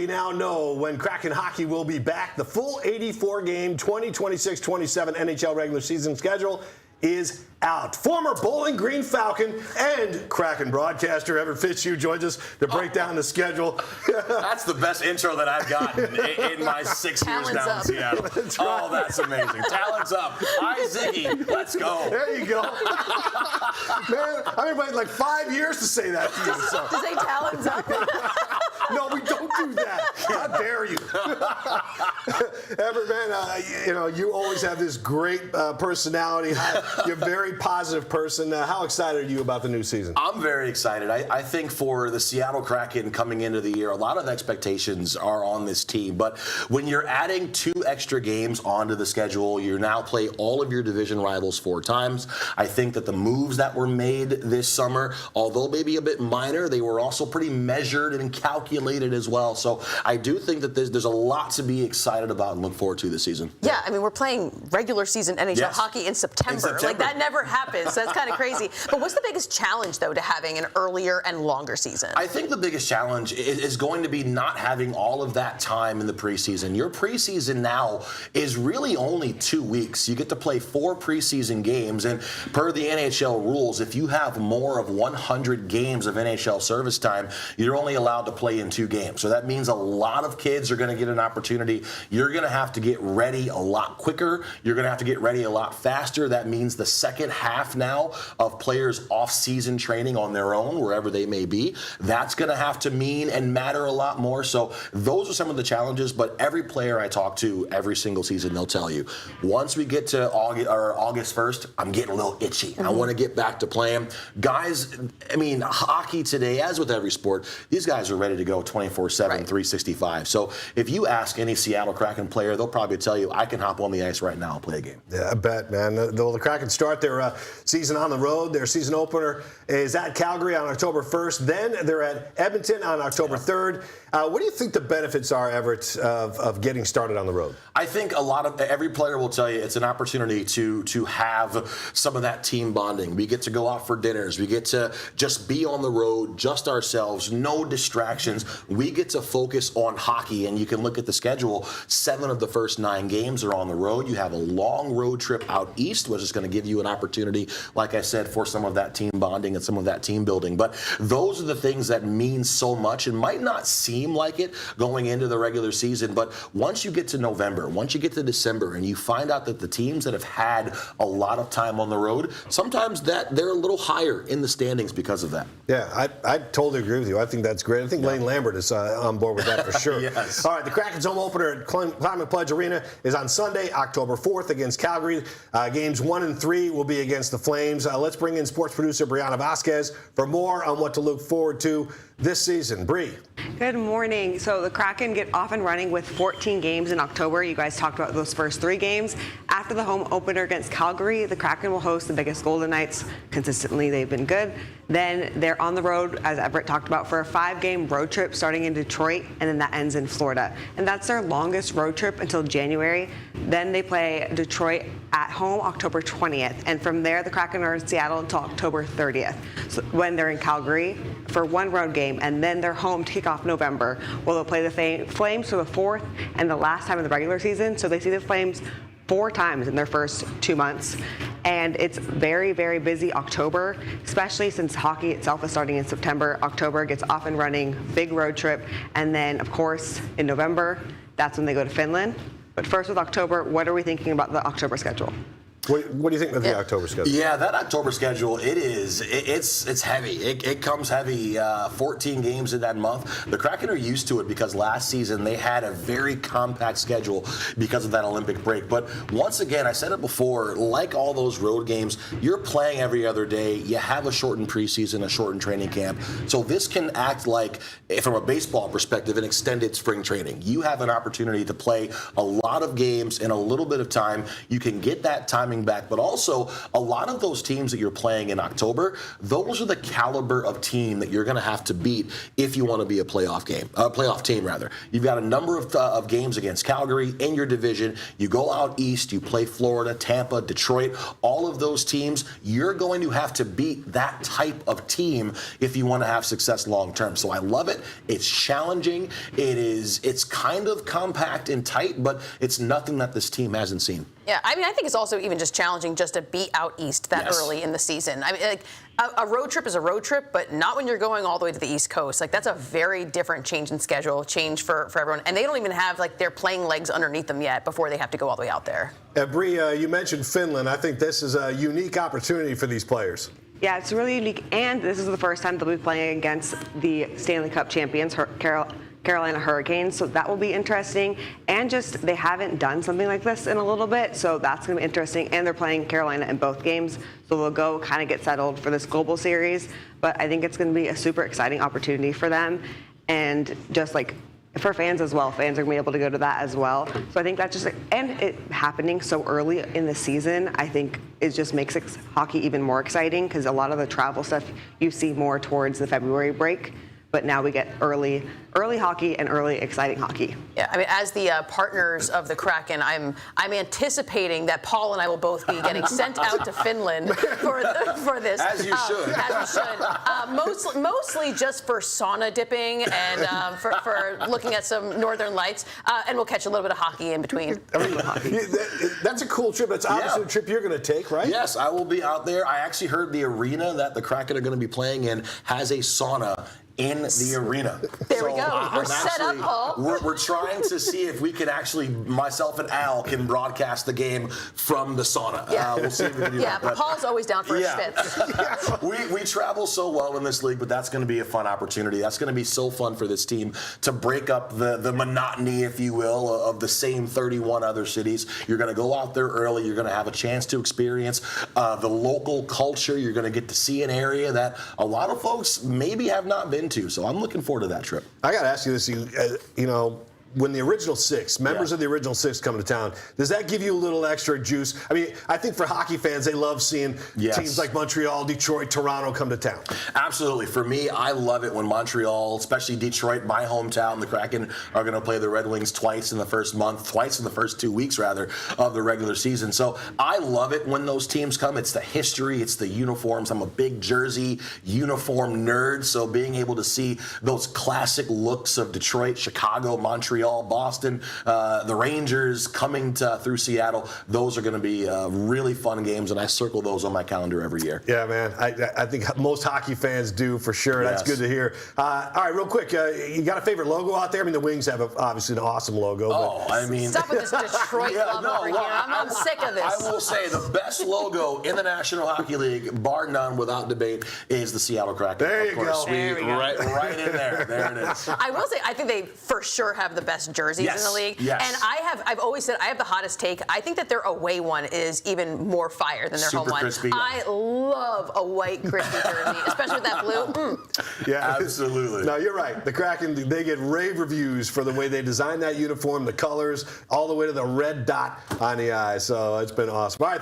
now know when Kraken hockey will be back. The full 84-game 2026-27 NHL regular season schedule is out. Former Bowling Green Falcon and Kraken broadcaster Everett Fitzhugh joins us to break down the schedule. That's the best intro that I've gotten in my 6 years now in Seattle. That's Oh, right. that's amazing. Talent's up. Hi, Ziggy. Let's go. There you go. Man, I've been waiting like 5 years to say that to you. So. To say talent's up? No, we don't do that. How dare you? Everett, man, you always have this great personality. You're a very positive person. How excited are you about the new season? I'm very excited. I think for the Seattle Kraken coming into the year, a lot of expectations are on this team. But when you're adding 2 extra games onto the schedule, you now play all of your division rivals 4 times. I think that the moves that were made this summer, although maybe a bit minor, they were also pretty measured and calculated as well. So I do think that there's a lot to be excited about and look forward to this season. Yeah, I mean, we're playing regular season NHL hockey in September. Like, that never happens, so that's kind of crazy. But what's the biggest challenge, though, to having an earlier and longer season? I think the biggest challenge is going to be not having all of that time in the preseason. Your preseason now is really only 2 weeks. You get to play 4 preseason games, and per the NHL rules, if you have more of 100 games of NHL service time, you're only allowed to play in 2 games. So that means a lot of kids are going to get an opportunity. You're going to have to get ready a lot quicker. You're going to have to get ready a lot faster. That means the second half now of players off-season training on their own, wherever they may be, that's going to have to mean and matter a lot more. So those are some of the challenges, but every player I talk to every single season, they'll tell you, once we get to August 1st, I'm getting a little itchy. I want to get back to playing. Guys, I mean, hockey today, as with every sport, these guys are ready to go 24/7, 365. So if you ask any Seattle Kraken player, they'll probably tell you, I can hop on the ice right now and play a game. Yeah, I bet, man. The Kraken start their season on the road. Their season opener is at Calgary on October 1st. Then they're at Edmonton on October 3rd. What do you think the benefits are, Everett, of getting started on the road? I think every player will tell you it's an opportunity to have some of that team bonding. We get to go out for dinners. We get to just be on the road, just ourselves, no distractions. We get to focus on hockey, and you can look at the schedule. 7 of the first 9 games are on the road. You have a long road trip out east, which is going to give you an opportunity, like I said, for some of that team bonding and some of that team building. But those are the things that mean so much and might not seem like it going into the regular season. But once you get to November, once you get to December, and you find out that the teams that have had a lot of time on the road, sometimes that they're a little higher in the standings because of that. Yeah, I totally agree with you. I think that's great. I think Lane Lambert is on board with that for sure. Yes. All right, the Kraken's home opener at Climate Pledge Arena is on Sunday, October 4th against Calgary. Games 1 and 3 will be against the Flames. Let's bring in sports producer Brianna Vasquez for more on what to look forward to this season. Bree. Good morning. So the Kraken get off and running with 14 games in October. You guys talked about those first 3 games. After the home opener against Calgary, the Kraken will host the Vegas Golden Knights. Consistently, they've been good. Then they're on the road, as Everett talked about, for a 5-game road trip starting in Detroit, and then that ends in Florida. And that's their longest road trip until January. Then they play Detroit at home October 20th. And from there, the Kraken are in Seattle until October 30th, so when they're in Calgary for 1 road game, and then they're home to kick off November. Well, they'll play the Flames for the 4th and the last time of the regular season. So they see the Flames 4 times in their first 2 months. And it's very, very busy October, especially since hockey itself is starting in September. October gets off and running, big road trip. And then, of course, in November, that's when they go to Finland. But first with October, what are we thinking about the October schedule? What do you think of the October schedule? Yeah, that October schedule, it's heavy. It comes heavy. 14 games in that month. The Kraken are used to it because last season they had a very compact schedule because of that Olympic break. But once again, I said it before, like all those road games, you're playing every other day. You have a shortened preseason, a shortened training camp. So this can act like, from a baseball perspective, an extended spring training. You have an opportunity to play a lot of games in a little bit of time. You can get that timing coming back, but also a lot of those teams that you're playing in October, those are the caliber of team that you're going to have to beat if you want to be a playoff team rather. You've got a number of games against Calgary in your division. You go out east, you play Florida, Tampa, Detroit, all of those teams. You're going to have to beat that type of team if you want to have success long term. So I love it. It's challenging. It's kind of compact and tight, but it's nothing that this team hasn't seen. Yeah, I mean, I think it's also even just challenging just to be out east that early in the season. I mean, like, a road trip is a road trip, but not when you're going all the way to the East Coast. Like, that's a very different change in schedule, change for everyone. And they don't even have, like, their playing legs underneath them yet before they have to go all the way out there. Bree, you mentioned Finland. I think this is a unique opportunity for these players. Yeah, it's really unique, and this is the first time they'll be playing against the Stanley Cup champions, Carolina Hurricanes, so that will be interesting. And just they haven't done something like this in a little bit, so that's going to be interesting. And they're playing Carolina in both games, so they'll go kind of get settled for this global series. But I think it's going to be a super exciting opportunity for them, and just like for fans as well. Fans are going to be able to go to that as well. So I think that's just, and it happening so early in the season, I think it just makes hockey even more exciting, because a lot of the travel stuff you see more towards the February break. But now we get early hockey and early exciting hockey. Yeah, I mean, as the partners of the Kraken, I'm anticipating that Paul and I will both be getting sent out to Finland for this. As you should. As we should. Mostly just for sauna dipping and for looking at some northern lights, and we'll catch a little bit of hockey in between. That's a cool trip. That's obviously a trip you're going to take, right? Yes, I will be out there. I actually heard the arena that the Kraken are going to be playing in has a sauna in the arena. There we go. We're set up, Paul. We're trying to see if we can actually, myself and Al can broadcast the game from the sauna. Yeah. We'll see if we can do that. But Paul's always down for a schvitz. We travel so well in this league, but that's going to be a fun opportunity. That's going to be so fun for this team to break up the monotony, if you will, of the same 31 other cities. You're going to go out there early. You're going to have a chance to experience the local culture. You're going to get to see an area that a lot of folks maybe have not been to. So I'm looking forward to that trip. I got to ask you this, when the original six, members of the original six come to town, does that give you a little extra juice? I mean, I think for hockey fans, they love seeing teams like Montreal, Detroit, Toronto come to town. Absolutely. For me, I love it when Montreal, especially Detroit, my hometown, the Kraken are going to play the Red Wings twice in the first 2 weeks, rather, of the regular season. So I love it when those teams come. It's the history. It's the uniforms. I'm a big jersey uniform nerd, so being able to see those classic looks of Detroit, Chicago, Montreal, Boston, the Rangers coming through Seattle, those are going to be really fun games, and I circle those on my calendar every year. Yeah, man. I think most hockey fans do, for sure. That's good to hear. All right, real quick, you got a favorite logo out there? I mean, the Wings have obviously an awesome logo. Stop with this Detroit love over here. I'm sick of this. I will say the best logo in the National Hockey League, bar none, without debate, is the Seattle Kraken. There you go. Right in there. There it is. I will say, I think they for sure have the best jerseys in the league. Yes. And I've always said I have the hottest take. I think that their away one is even more fire than their home one. Crispy. I love a white crispy jersey, especially with that blue. Yeah, absolutely. No, you're right. The Kraken, they get rave reviews for the way they designed that uniform, the colors, all the way to the red dot on the eye. So it's been awesome. All right.